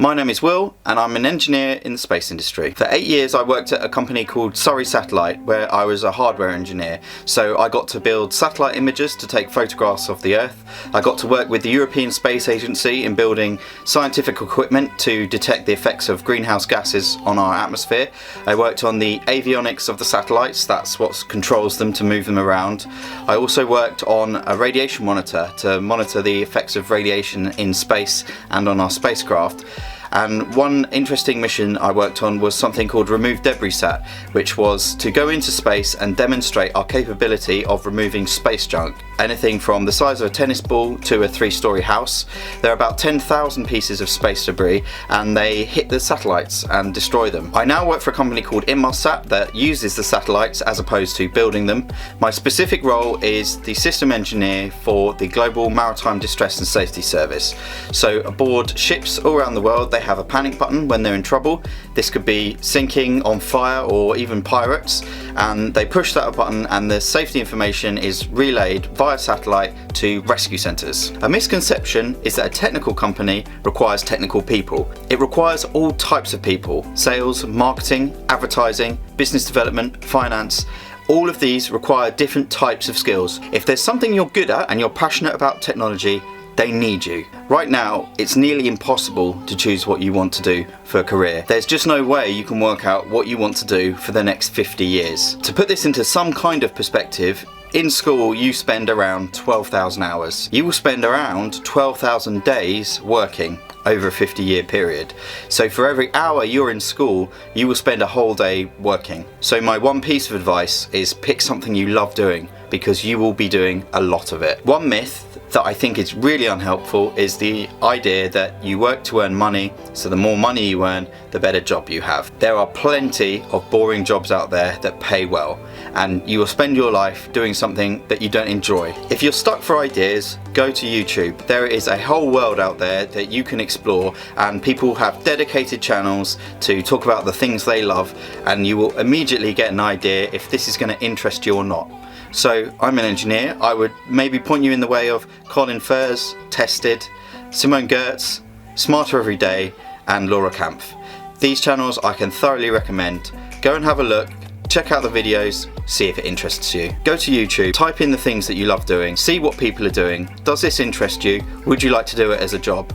My name is Will and I'm an engineer in the space industry. For 8 years I worked at a company called Surrey Satellite where I was a hardware engineer. So I got to build satellite imagers to take photographs of the Earth. I got to work with the European Space Agency in building scientific equipment to detect the effects of greenhouse gases on our atmosphere. I worked on the avionics of the satellites, that's what controls them to move them around. I also worked on a radiation monitor to monitor the effects of radiation in space and on our spacecraft. And one interesting mission I worked on was something called Remove Debris Sat, which was to go into space and demonstrate our capability of removing space junk. Anything from the size of a tennis ball to a 3-story house. There are about 10,000 pieces of space debris and they hit the satellites and destroy them. I now work for a company called Inmarsat that uses the satellites as opposed to building them. My specific role is the system engineer for the Global Maritime Distress and Safety Service. So aboard ships all around the world they have a panic button when they're in trouble. This could be sinking, on fire, or even pirates, and they push that button and the safety information is relayed via satellite to rescue centres. A misconception is that a technical company requires technical people. It requires all types of people: sales, marketing, advertising, business development, finance. All of these require different types of skills. If there's something you're good at and you're passionate about technology, they need you. Right now, it's nearly impossible to choose what you want to do for a career. There's just no way you can work out what you want to do for the next 50 years. To put this into some kind of perspective, in school you spend around 12,000 hours. You will spend around 12,000 days working over a 50-year period. So for every hour you're in school, you will spend a whole day working. So my one piece of advice is pick something you love doing, because you will be doing a lot of it. One myth that I think is really unhelpful is the idea that you work to earn money, so the more money you earn, the better job you have. There are plenty of boring jobs out there that pay well, and you will spend your life doing something that you don't enjoy. If you're stuck for ideas, go to YouTube. There is a whole world out there that you can explore, and people have dedicated channels to talk about the things they love, and you will immediately get an idea if this is going to interest you or not. So I'm an engineer. I would maybe point you in the way of Colin Furze, Tested, Simone Gertz, Smarter Every Day, and Laura Kampf. These channels I can thoroughly recommend. Go and have a look, check out the videos, see if it interests you. Go to YouTube, type in the things that you love doing, see what people are doing. Does this interest you? Would you like to do it as a job?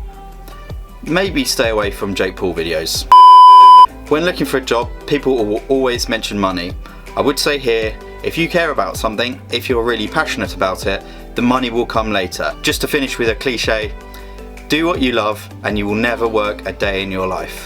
Maybe stay away from Jake Paul videos. When looking for a job, people will always mention money. I would say here, if you care about something, if you're really passionate about it, the money will come later. Just to finish with a cliche, do what you love and you will never work a day in your life.